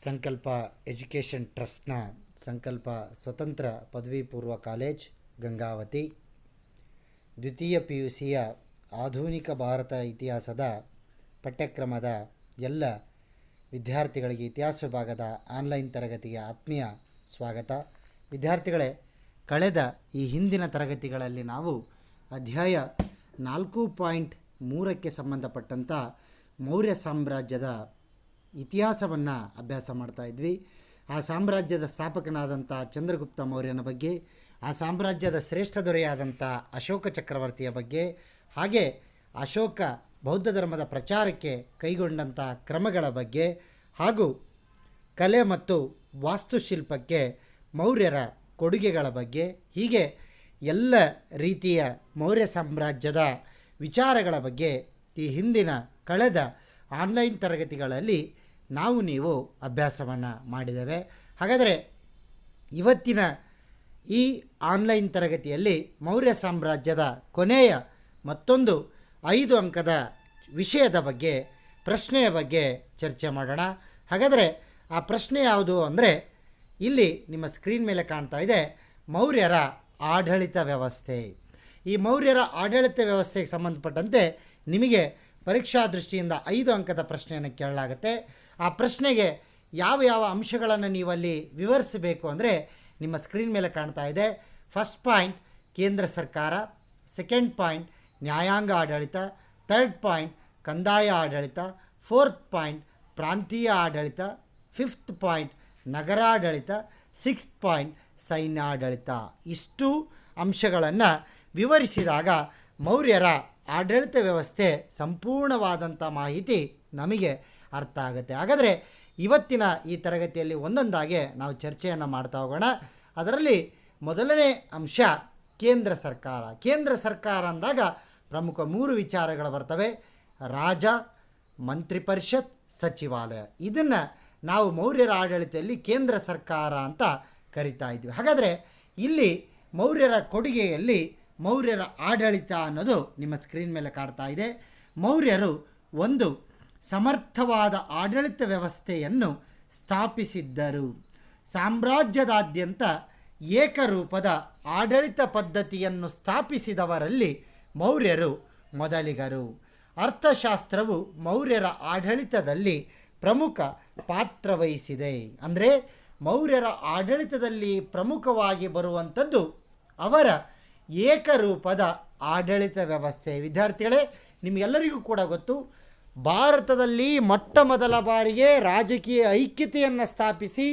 ಸಂಕಲ್ಪ ಎಜುಕೇಷನ್ ಟ್ರಸ್ಟ್ನ ಸಂಕಲ್ಪ ಸ್ವತಂತ್ರ ಪದವಿ ಪೂರ್ವ ಕಾಲೇಜ್ ಗಂಗಾವತಿ ದ್ವಿತೀಯ PUCಯ ಆಧುನಿಕ ಭಾರತ ಇತಿಹಾಸದ ಪಠ್ಯಕ್ರಮದ ಎಲ್ಲ ವಿದ್ಯಾರ್ಥಿಗಳಿಗೆ ಇತಿಹಾಸ ವಿಭಾಗದ ಆನ್ಲೈನ್ ತರಗತಿಗೆ ಆತ್ಮೀಯ ಸ್ವಾಗತ. ವಿದ್ಯಾರ್ಥಿಗಳೇ, ಕಳೆದ ಈ ಹಿಂದಿನ ತರಗತಿಗಳಲ್ಲಿ ನಾವು ಅಧ್ಯಾಯ 4.3ಕ್ಕೆ ಸಂಬಂಧಪಟ್ಟಂಥ ಮೌರ್ಯ ಸಾಮ್ರಾಜ್ಯದ ಇತಿಹಾಸವನ್ನು ಅಭ್ಯಾಸ ಮಾಡ್ತಾ ಇದ್ವಿ. ಆ ಸಾಮ್ರಾಜ್ಯದ ಸ್ಥಾಪಕನಾದಂಥ ಚಂದ್ರಗುಪ್ತ ಮೌರ್ಯನ ಬಗ್ಗೆ, ಆ ಸಾಮ್ರಾಜ್ಯದ ಶ್ರೇಷ್ಠ ದೊರೆಯಾದಂಥ ಅಶೋಕ ಚಕ್ರವರ್ತಿಯ ಬಗ್ಗೆ, ಹಾಗೆ ಅಶೋಕ ಬೌದ್ಧ ಧರ್ಮದ ಪ್ರಚಾರಕ್ಕೆ ಕೈಗೊಂಡಂಥ ಕ್ರಮಗಳ ಬಗ್ಗೆ, ಹಾಗೂ ಕಲೆ ಮತ್ತು ವಾಸ್ತುಶಿಲ್ಪಕ್ಕೆ ಮೌರ್ಯರ ಕೊಡುಗೆಗಳ ಬಗ್ಗೆ, ಹೀಗೆ ಎಲ್ಲ ರೀತಿಯ ಮೌರ್ಯ ಸಾಮ್ರಾಜ್ಯದ ವಿಚಾರಗಳ ಬಗ್ಗೆ ಈ ಹಿಂದಿನ ಕಳೆದ ಆನ್ಲೈನ್ ತರಗತಿಗಳಲ್ಲಿ ನೀವು ಅಭ್ಯಾಸವನ್ನು ಮಾಡಿದ್ದೇವೆ. ಹಾಗಾದರೆ ಇವತ್ತಿನ ಈ ಆನ್ಲೈನ್ ತರಗತಿಯಲ್ಲಿ ಮೌರ್ಯ ಸಾಮ್ರಾಜ್ಯದ ಕೊನೆಯ ಮತ್ತೊಂದು 5 ಅಂಕದ ವಿಷಯದ ಬಗ್ಗೆ, ಪ್ರಶ್ನೆಯ ಬಗ್ಗೆ ಚರ್ಚೆ ಮಾಡೋಣ. ಹಾಗಾದರೆ ಆ ಪ್ರಶ್ನೆ ಯಾವುದು ಅಂದರೆ, ಇಲ್ಲಿ ನಿಮ್ಮ ಸ್ಕ್ರೀನ್ ಮೇಲೆ ಕಾಣ್ತಾ ಇದೆ ಮೌರ್ಯರ ಆಡಳಿತ ವ್ಯವಸ್ಥೆ. ಈ ಮೌರ್ಯರ ಆಡಳಿತ ವ್ಯವಸ್ಥೆಗೆ ಸಂಬಂಧಪಟ್ಟಂತೆ ನಿಮಗೆ ಪರೀಕ್ಷಾ ದೃಷ್ಟಿಯಿಂದ 5 ಅಂಕದ ಪ್ರಶ್ನೆಯನ್ನು ಕೇಳಲಾಗುತ್ತೆ. ಆ ಪ್ರಶ್ನೆಗೆ ಯಾವ ಯಾವ ಅಂಶಗಳನ್ನು ನೀವಲ್ಲಿ ವಿವರಿಸಬೇಕು ಅಂದರೆ ನಿಮ್ಮ ಸ್ಕ್ರೀನ್ ಮೇಲೆ ಕಾಣ್ತಾ ಇದೆ. ಫಸ್ಟ್ ಪಾಯಿಂಟ್ ಕೇಂದ್ರ ಸರ್ಕಾರ, ಸೆಕೆಂಡ್ ಪಾಯಿಂಟ್ ನ್ಯಾಯಾಂಗ ಆಡಳಿತ, ಥರ್ಡ್ ಪಾಯಿಂಟ್ ಕಂದಾಯ ಆಡಳಿತ, ಫೋರ್ತ್ ಪಾಯಿಂಟ್ ಪ್ರಾಂತೀಯ ಆಡಳಿತ, ಫಿಫ್ತ್ ಪಾಯಿಂಟ್ ನಗರಾಡಳಿತ, ಸಿಕ್ಸ್ತ್ ಪಾಯಿಂಟ್ ಸೈನ್ಯ ಆಡಳಿತ. ಇಷ್ಟು ಅಂಶಗಳನ್ನು ವಿವರಿಸಿದಾಗ ಮೌರ್ಯರ ಆಡಳಿತ ವ್ಯವಸ್ಥೆ ಸಂಪೂರ್ಣವಾದಂಥ ಮಾಹಿತಿ ನಮಗೆ ಅರ್ಥ ಆಗುತ್ತೆ. ಹಾಗಾದರೆ ಇವತ್ತಿನ ಈ ತರಗತಿಯಲ್ಲಿ ಒಂದೊಂದಾಗೆ ನಾವು ಚರ್ಚೆಯನ್ನು ಮಾಡ್ತಾ ಹೋಗೋಣ. ಅದರಲ್ಲಿ ಮೊದಲನೇ ಅಂಶ ಕೇಂದ್ರ ಸರ್ಕಾರ. ಕೇಂದ್ರ ಸರ್ಕಾರ ಅಂದಾಗ ಪ್ರಮುಖ 3 ವಿಚಾರಗಳು ಬರ್ತವೆ: ರಾಜ, ಮಂತ್ರಿ ಪರಿಷತ್, ಸಚಿವಾಲಯ. ಇದನ್ನು ನಾವು ಮೌರ್ಯರ ಆಡಳಿತದಲ್ಲಿ ಕೇಂದ್ರ ಸರ್ಕಾರ ಅಂತ ಕರಿತಾ ಇದ್ವಿ. ಹಾಗಾದರೆ ಇಲ್ಲಿ ಮೌರ್ಯರ ಕೊಡುಗೆಯಲ್ಲಿ ಮೌರ್ಯರ ಆಡಳಿತ ಅನ್ನೋದು ನಿಮ್ಮ ಸ್ಕ್ರೀನ್ ಮೇಲೆ ಕಾಡ್ತಾ ಇದೆ. ಮೌರ್ಯರು ಒಂದು ಸಮರ್ಥವಾದ ಆಡಳಿತ ವ್ಯವಸ್ಥೆಯನ್ನು ಸ್ಥಾಪಿಸಿದ್ದರು. ಸಾಮ್ರಾಜ್ಯದಾದ್ಯಂತ ಏಕರೂಪದ ಆಡಳಿತ ಪದ್ಧತಿಯನ್ನು ಸ್ಥಾಪಿಸಿದವರಲ್ಲಿ ಮೌರ್ಯರು ಮೊದಲಿಗರು. ಅರ್ಥಶಾಸ್ತ್ರವು ಮೌರ್ಯರ ಆಡಳಿತದಲ್ಲಿ ಪ್ರಮುಖ ಪಾತ್ರ ವಹಿಸಿದೆ. ಅಂದರೆ ಮೌರ್ಯರ ಆಡಳಿತದಲ್ಲಿ ಪ್ರಮುಖವಾಗಿ ಬರುವಂಥದ್ದು ಅವರ ಏಕರೂಪದ ಆಡಳಿತ ವ್ಯವಸ್ಥೆ. ವಿದ್ಯಾರ್ಥಿಗಳೇ, ನಿಮಗೆಲ್ಲರಿಗೂ ಕೂಡ ಗೊತ್ತು, ಭಾರತದಲ್ಲಿ ಮೊಟ್ಟ ಮೊದಲ ಬಾರಿಗೆ ರಾಜಕೀಯ ಐಕ್ಯತೆಯನ್ನು ಸ್ಥಾಪಿಸಿ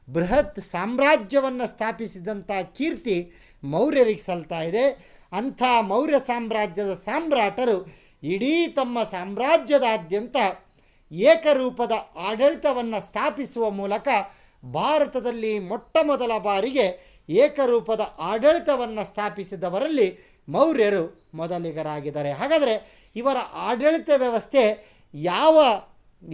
ಬೃಹತ್ ಸಾಮ್ರಾಜ್ಯವನ್ನು ಸ್ಥಾಪಿಸಿದಂಥ ಕೀರ್ತಿ ಮೌರ್ಯರಿಗೆ ಸಲ್ತಾ ಇದೆ. ಅಂಥ ಮೌರ್ಯ ಸಾಮ್ರಾಜ್ಯದ ಸಾಮ್ರಾಟರು ಇಡೀ ತಮ್ಮ ಸಾಮ್ರಾಜ್ಯದಾದ್ಯಂತ ಏಕರೂಪದ ಆಡಳಿತವನ್ನು ಸ್ಥಾಪಿಸುವ ಮೂಲಕ ಭಾರತದಲ್ಲಿ ಮೊಟ್ಟ ಮೊದಲ ಬಾರಿಗೆ ಏಕರೂಪದ ಆಡಳಿತವನ್ನು ಸ್ಥಾಪಿಸಿದವರಲ್ಲಿ ಮೌರ್ಯರು ಮೊದಲಿಗರಾಗಿದ್ದಾರೆ. ಹಾಗಾದರೆ ಇವರ ಆಡಳಿತ ವ್ಯವಸ್ಥೆ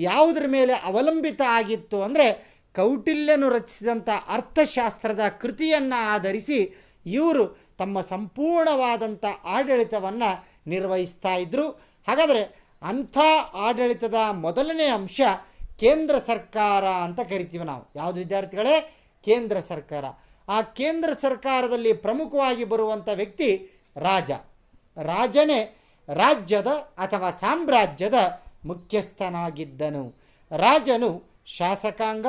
ಯಾವುದರ ಮೇಲೆ ಅವಲಂಬಿತ ಆಗಿತ್ತು ಅಂದರೆ, ಕೌಟಿಲ್ಯನು ರಚಿಸಿದಂಥ ಅರ್ಥಶಾಸ್ತ್ರದ ಕೃತಿಯನ್ನು ಆಧರಿಸಿ ಇವರು ತಮ್ಮ ಸಂಪೂರ್ಣವಾದಂಥ ಆಡಳಿತವನ್ನು ನಿರ್ವಹಿಸ್ತಾ ಇದ್ದರು. ಹಾಗಾದರೆ ಅಂಥ ಆಡಳಿತದ ಮೊದಲನೇ ಅಂಶ ಕೇಂದ್ರ ಸರ್ಕಾರ ಅಂತ ಕರಿತೀವಿ ನಾವು. ಯಾವುದು ವಿದ್ಯಾರ್ಥಿಗಳೇ? ಕೇಂದ್ರ ಸರ್ಕಾರ. ಆ ಕೇಂದ್ರ ಸರ್ಕಾರದಲ್ಲಿ ಪ್ರಮುಖವಾಗಿ ಬರುವಂಥ ವ್ಯಕ್ತಿ ರಾಜ. ರಾಜನೇ ರಾಜ್ಯದ ಅಥವಾ ಸಾಮ್ರಾಜ್ಯದ ಮುಖ್ಯಸ್ಥನಾಗಿದ್ದನು. ರಾಜನು ಶಾಸಕಾಂಗ,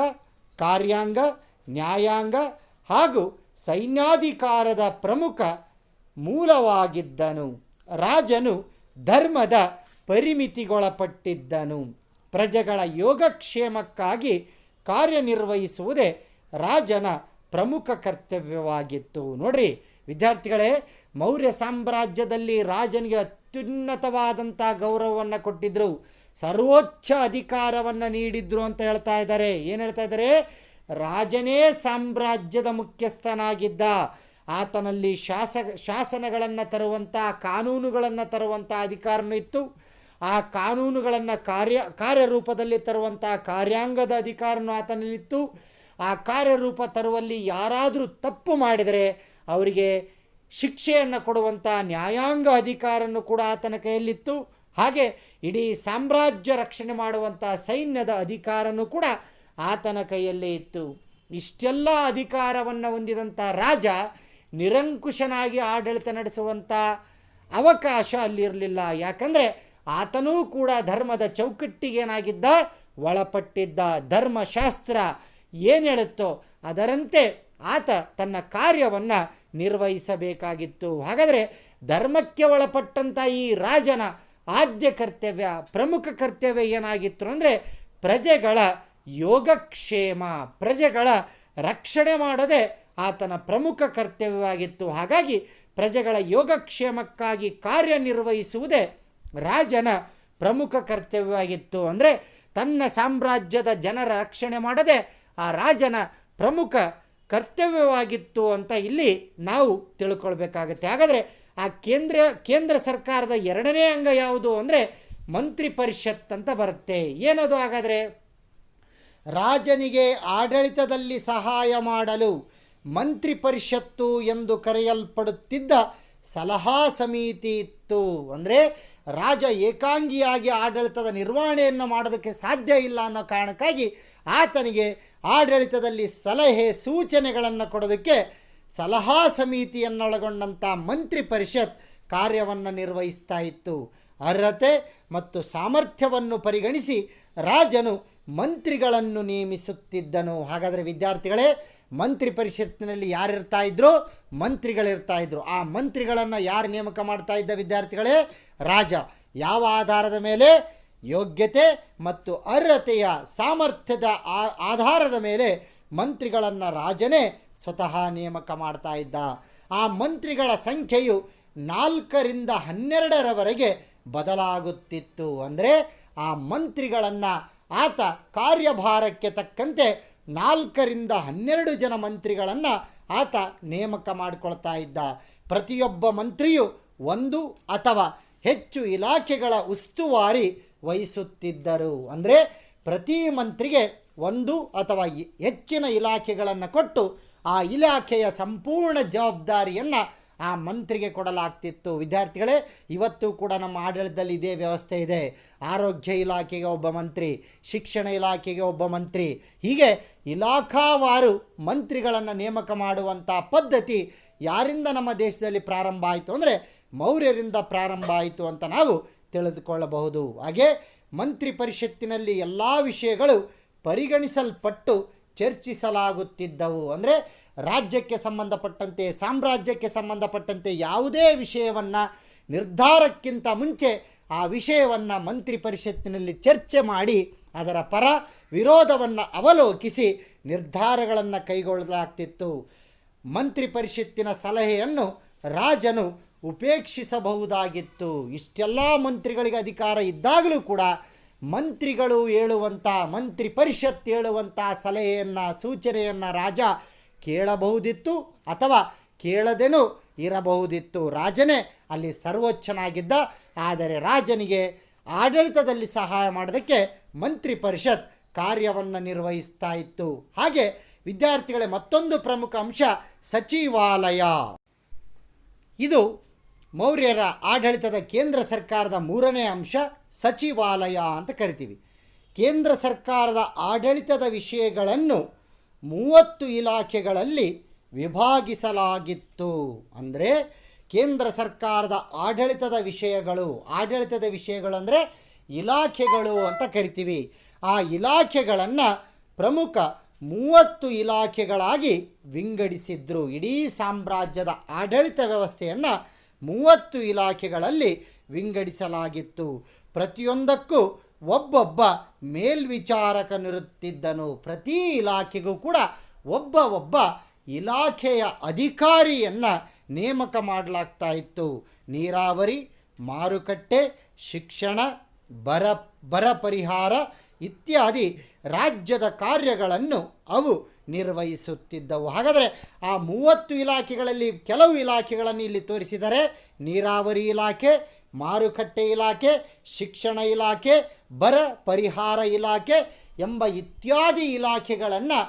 ಕಾರ್ಯಾಂಗ, ನ್ಯಾಯಾಂಗ ಹಾಗೂ ಸೈನ್ಯಾಧಿಕಾರದ ಪ್ರಮುಖ ಮೂಲವಾಗಿದ್ದನು. ರಾಜನು ಧರ್ಮದ ಪರಿಮಿತಿಗೊಳಪಟ್ಟಿದ್ದನು. ಪ್ರಜೆಗಳ ಯೋಗಕ್ಷೇಮಕ್ಕಾಗಿ ಕಾರ್ಯನಿರ್ವಹಿಸುವುದೇ ರಾಜನ ಪ್ರಮುಖ ಕರ್ತವ್ಯವಾಗಿತ್ತು. ನೋಡ್ರಿ ವಿದ್ಯಾರ್ಥಿಗಳೇ, ಮೌರ್ಯ ಸಾಮ್ರಾಜ್ಯದಲ್ಲಿ ರಾಜನಿಗೆ ಅತ್ಯುನ್ನತವಾದಂಥ ಗೌರವವನ್ನು ಕೊಟ್ಟಿದ್ದರು, ಸರ್ವೋಚ್ಚ ಅಧಿಕಾರವನ್ನು ನೀಡಿದ್ರು ಅಂತ ಹೇಳ್ತಾ ಇದ್ದಾರೆ. ಏನು ಹೇಳ್ತಾ ಇದ್ದಾರೆ? ರಾಜನೇ ಸಾಮ್ರಾಜ್ಯದ ಮುಖ್ಯಸ್ಥನಾಗಿದ್ದ. ಆತನಲ್ಲಿ ಶಾಸನಗಳನ್ನು ತರುವಂಥ, ಕಾನೂನುಗಳನ್ನು ತರುವಂಥ ಅಧಿಕಾರನೂ ಇತ್ತು. ಆ ಕಾನೂನುಗಳನ್ನು ಕಾರ್ಯರೂಪದಲ್ಲಿ ತರುವಂಥ ಕಾರ್ಯಾಂಗದ ಅಧಿಕಾರನೂ ಆತನಲ್ಲಿತ್ತು. ಆ ಕಾರ್ಯರೂಪ ತರುವಲ್ಲಿ ಯಾರಾದರೂ ತಪ್ಪು ಮಾಡಿದರೆ ಅವರಿಗೆ ಶಿಕ್ಷೆಯನ್ನು ಕೊಡುವಂಥ ನ್ಯಾಯಾಂಗ ಅಧಿಕಾರನೂ ಕೂಡ ಆತನ ಕೈಯಲ್ಲಿತ್ತು. ಹಾಗೆ ಇಡೀ ಸಾಮ್ರಾಜ್ಯ ರಕ್ಷಣೆ ಮಾಡುವಂಥ ಸೈನ್ಯದ ಅಧಿಕಾರನೂ ಕೂಡ ಆತನ ಕೈಯಲ್ಲೇ ಇತ್ತು. ಇಷ್ಟೆಲ್ಲ ಅಧಿಕಾರವನ್ನು ಹೊಂದಿದಂಥ ರಾಜ ನಿರಂಕುಶನಾಗಿ ಆಡಳಿತ ನಡೆಸುವಂಥ ಅವಕಾಶ ಅಲ್ಲಿರಲಿಲ್ಲ. ಯಾಕಂದರೆ ಆತನೂ ಕೂಡ ಧರ್ಮದ ಚೌಕಟ್ಟಿಗೇನಾಗಿದ್ದ, ಒಳಪಟ್ಟಿದ್ದ. ಧರ್ಮಶಾಸ್ತ್ರ ಏನು ಹೇಳುತ್ತೋ ಅದರಂತೆ ಆತ ತನ್ನ ಕಾರ್ಯವನ್ನು ನಿರ್ವಹಿಸಬೇಕಾಗಿತ್ತು. ಹಾಗಾದರೆ ಧರ್ಮಕ್ಕೆ ಒಳಪಟ್ಟಂಥ ಈ ರಾಜನ ಆದ್ಯ ಕರ್ತವ್ಯ, ಪ್ರಮುಖ ಕರ್ತವ್ಯ ಏನಾಗಿತ್ತು ಅಂದರೆ ಪ್ರಜೆಗಳ ಯೋಗಕ್ಷೇಮ, ಪ್ರಜೆಗಳ ರಕ್ಷಣೆ ಮಾಡೋದೇ ಆತನ ಪ್ರಮುಖ ಕರ್ತವ್ಯವಾಗಿತ್ತು. ಹಾಗಾಗಿ ಪ್ರಜೆಗಳ ಯೋಗಕ್ಷೇಮಕ್ಕಾಗಿ ಕಾರ್ಯನಿರ್ವಹಿಸುವುದೇ ರಾಜನ ಪ್ರಮುಖ ಕರ್ತವ್ಯವಾಗಿತ್ತು. ಅಂದರೆ ತನ್ನ ಸಾಮ್ರಾಜ್ಯದ ಜನರ ರಕ್ಷಣೆ ಮಾಡದೆ ಆ ರಾಜನ ಪ್ರಮುಖ ಕರ್ತವ್ಯವಾಗಿತ್ತು ಅಂತ ಇಲ್ಲಿ ನಾವು ತಿಳ್ಕೊಳ್ಬೇಕಾಗತ್ತೆ. ಹಾಗಾದರೆ ಆ ಕೇಂದ್ರ ಸರ್ಕಾರದ ಎರಡನೇ ಅಂಗ ಯಾವುದು ಅಂದರೆ ಮಂತ್ರಿ ಪರಿಷತ್ ಅಂತ ಬರುತ್ತೆ. ಏನದು ಹಾಗಾದರೆ? ರಾಜನಿಗೆ ಆಡಳಿತದಲ್ಲಿ ಸಹಾಯ ಮಾಡಲು ಮಂತ್ರಿ ಪರಿಷತ್ತು ಎಂದು ಕರೆಯಲ್ಪಡುತ್ತಿದ್ದ ಸಲಹಾ ಸಮಿತಿ ಇತ್ತು. ಅಂದರೆ ರಾಜ ಏಕಾಂಗಿಯಾಗಿ ಆಡಳಿತದ ನಿರ್ವಹಣೆಯನ್ನು ಮಾಡೋದಕ್ಕೆ ಸಾಧ್ಯ ಇಲ್ಲ ಅನ್ನೋ ಕಾರಣಕ್ಕಾಗಿ ಆತನಿಗೆ ಆಡಳಿತದಲ್ಲಿ ಸಲಹೆ ಸೂಚನೆಗಳನ್ನು ಕೊಡೋದಕ್ಕೆ ಸಲಹಾ ಸಮಿತಿಯನ್ನೊಳಗೊಂಡಂಥ ಮಂತ್ರಿ ಪರಿಷತ್ ಕಾರ್ಯವನ್ನು ನಿರ್ವಹಿಸ್ತಾ ಇತ್ತು. ಅರ್ಹತೆ ಮತ್ತು ಸಾಮರ್ಥ್ಯವನ್ನು ಪರಿಗಣಿಸಿ ರಾಜನು ಮಂತ್ರಿಗಳನ್ನು ನೇಮಿಸುತ್ತಿದ್ದನು. ಹಾಗಾದರೆ ವಿದ್ಯಾರ್ಥಿಗಳೇ, ಮಂತ್ರಿ ಪರಿಷತ್ತಿನಲ್ಲಿ ಯಾರಿರ್ತಾ ಇದ್ರು? ಮಂತ್ರಿಗಳಿರ್ತಾ ಇದ್ರು. ಆ ಮಂತ್ರಿಗಳನ್ನು ಯಾರು ನೇಮಕ ಮಾಡ್ತಾ ಇದ್ದ ವಿದ್ಯಾರ್ಥಿಗಳೇ? ರಾಜ. ಯಾವ ಆಧಾರದ ಮೇಲೆ? ಯೋಗ್ಯತೆ ಮತ್ತು ಅರ್ಹತೆಯ ಸಾಮರ್ಥ್ಯದ ಆಧಾರದ ಮೇಲೆ ಮಂತ್ರಿಗಳನ್ನು ರಾಜನೇ ಸ್ವತಃ ನೇಮಕ ಮಾಡ್ತಾ ಇದ್ದ. ಆ ಮಂತ್ರಿಗಳ ಸಂಖ್ಯೆಯು 4ರಿಂದ 12ರವರೆಗೆ ಬದಲಾಗುತ್ತಿತ್ತು. ಅಂದರೆ ಆ ಮಂತ್ರಿಗಳನ್ನು ಆತ ಕಾರ್ಯಭಾರಕ್ಕೆ ತಕ್ಕಂತೆ 4ರಿಂದ 12 ಜನ ಮಂತ್ರಿಗಳನ್ನು ಆತ ನೇಮಕ ಮಾಡಿಕೊಳ್ತಾ ಇದ್ದ. ಪ್ರತಿಯೊಬ್ಬ ಮಂತ್ರಿಯು 1 ಅಥವಾ ಹೆಚ್ಚು ಇಲಾಖೆಗಳ ಉಸ್ತುವಾರಿ ವಹಿಸುತ್ತಿದ್ದರು. ಅಂದರೆ ಪ್ರತಿ ಮಂತ್ರಿಗೆ 1 ಅಥವಾ ಹೆಚ್ಚಿನ ಇಲಾಖೆಗಳನ್ನು ಕೊಟ್ಟು ಆ ಇಲಾಖೆಯ ಸಂಪೂರ್ಣ ಜವಾಬ್ದಾರಿಯನ್ನು ಆ ಮಂತ್ರಿಗೆ ಕೊಡಲಾಗ್ತಿತ್ತು. ವಿದ್ಯಾರ್ಥಿಗಳೇ, ಇವತ್ತು ಕೂಡ ನಮ್ಮ ಆಡಳಿತದಲ್ಲಿ ಇದೇ ವ್ಯವಸ್ಥೆ ಇದೆ. ಆರೋಗ್ಯ ಇಲಾಖೆಗೆ ಒಬ್ಬ ಮಂತ್ರಿ, ಶಿಕ್ಷಣ ಇಲಾಖೆಗೆ ಒಬ್ಬ ಮಂತ್ರಿ, ಹೀಗೆ ಇಲಾಖಾವಾರು ಮಂತ್ರಿಗಳನ್ನು ನೇಮಕ ಮಾಡುವಂಥ ಪದ್ಧತಿ ಯಾರಿಂದ ನಮ್ಮ ದೇಶದಲ್ಲಿ ಪ್ರಾರಂಭ ಆಯಿತು ಅಂದರೆ ಮೌರ್ಯರಿಂದ ಪ್ರಾರಂಭ ಆಯಿತು ಅಂತ ನಾವು ತಿಳಿದುಕೊಳ್ಳಬಹುದು. ಹಾಗೆ ಮಂತ್ರಿ ಪರಿಷತ್ತಿನಲ್ಲಿ ಎಲ್ಲ ವಿಷಯಗಳು ಪರಿಗಣಿಸಲ್ಪಟ್ಟು ಚರ್ಚಿಸಲಾಗುತ್ತಿದ್ದವು. ಅಂದರೆ ರಾಜ್ಯಕ್ಕೆ ಸಂಬಂಧಪಟ್ಟಂತೆ, ಸಾಮ್ರಾಜ್ಯಕ್ಕೆ ಸಂಬಂಧಪಟ್ಟಂತೆ ಯಾವುದೇ ವಿಷಯವನ್ನು ನಿರ್ಧಾರಕ್ಕಿಂತ ಮುಂಚೆ ಆ ವಿಷಯವನ್ನು ಮಂತ್ರಿ ಪರಿಷತ್ತಿನಲ್ಲಿ ಚರ್ಚೆ ಮಾಡಿ ಅದರ ಪರ ವಿರೋಧವನ್ನು ಅವಲೋಕಿಸಿ ನಿರ್ಧಾರಗಳನ್ನು ಕೈಗೊಳ್ಳಲಾಗ್ತಿತ್ತು. ಮಂತ್ರಿ ಪರಿಷತ್ತಿನ ಸಲಹೆಯನ್ನು ರಾಜನು ಉಪೇಕ್ಷಿಸಬಹುದಾಗಿತ್ತು. ಇಷ್ಟೆಲ್ಲ ಮಂತ್ರಿಗಳಿಗೆ ಅಧಿಕಾರ ಇದ್ದಾಗಲೂ ಕೂಡ ಮಂತ್ರಿಗಳು ಹೇಳುವಂಥ, ಮಂತ್ರಿ ಪರಿಷತ್ ಹೇಳುವಂಥ ಸಲಹೆಯನ್ನು, ಸೂಚನೆಯನ್ನು ರಾಜ ಕೇಳಬಹುದಿತ್ತು ಅಥವಾ ಕೇಳದೇನೂ ಇರಬಹುದಿತ್ತು. ರಾಜನೇ ಅಲ್ಲಿ ಸರ್ವೋಚ್ಚನಾಗಿದ್ದ. ಆದರೆ ರಾಜನಿಗೆ ಆಡಳಿತದಲ್ಲಿ ಸಹಾಯ ಮಾಡೋದಕ್ಕೆ ಮಂತ್ರಿ ಪರಿಷತ್ ಕಾರ್ಯವನ್ನು ನಿರ್ವಹಿಸ್ತಾ ಇತ್ತು. ಹಾಗೆ ವಿದ್ಯಾರ್ಥಿಗಳೇ, ಮತ್ತೊಂದು ಪ್ರಮುಖ ಅಂಶ ಸಚಿವಾಲಯ. ಇದು ಮೌರ್ಯರ ಆಡಳಿತದ ಕೇಂದ್ರ ಸರ್ಕಾರದ 3ನೇ ಅಂಶ, ಸಚಿವಾಲಯ ಅಂತ ಕರಿತೀವಿ. ಕೇಂದ್ರ ಸರ್ಕಾರದ ಆಡಳಿತದ ವಿಷಯಗಳನ್ನು 30 ಇಲಾಖೆಗಳಲ್ಲಿ ವಿಭಾಗಿಸಲಾಗಿತ್ತು. ಅಂದರೆ ಕೇಂದ್ರ ಸರ್ಕಾರದ ಆಡಳಿತದ ವಿಷಯಗಳು ಅಂದರೆ ಇಲಾಖೆಗಳು ಅಂತ ಕರಿತೀವಿ. ಆ ಇಲಾಖೆಗಳನ್ನು ಪ್ರಮುಖ 30 ಇಲಾಖೆಗಳಾಗಿ ವಿಂಗಡಿಸಿದ್ರು. ಇಡೀ ಸಾಮ್ರಾಜ್ಯದ ಆಡಳಿತ ವ್ಯವಸ್ಥೆಯನ್ನು 30 ಇಲಾಖೆಗಳಲ್ಲಿ ವಿಂಗಡಿಸಲಾಗಿತ್ತು. ಪ್ರತಿಯೊಂದಕ್ಕೂ ಒಬ್ಬೊಬ್ಬ ಮೇಲ್ವಿಚಾರಕನಿರುತ್ತಿದ್ದನು. ಪ್ರತಿ ಇಲಾಖೆಗೂ ಕೂಡ ಒಬ್ಬ ಇಲಾಖೆಯ ಅಧಿಕಾರಿಯನ್ನು ನೇಮಕ ಮಾಡಲಾಗ್ತಾ ಇತ್ತು. ನೀರಾವರಿ, ಮಾರುಕಟ್ಟೆ, ಶಿಕ್ಷಣ, ಬರ ಪರಿಹಾರ ಇತ್ಯಾದಿ ರಾಜ್ಯದ ಕಾರ್ಯಗಳನ್ನು ಅವು ನಿರ್ವಹಿಸುತ್ತಿದ್ದವು. ಹಾಗಾದರೆ ಆ 30 ಇಲಾಖೆಗಳಲ್ಲಿ ಕೆಲವು ಇಲಾಖೆಗಳನ್ನು ಇಲ್ಲಿ ತೋರಿಸಿದರೆ ನೀರಾವರಿ ಇಲಾಖೆ, ಮಾರುಕಟ್ಟೆ ಇಲಾಖೆ, ಶಿಕ್ಷಣ ಇಲಾಖೆ, ಬರ ಪರಿಹಾರ ಇಲಾಖೆ ಎಂಬ ಇತ್ಯಾದಿ ಇಲಾಖೆಗಳನ್ನು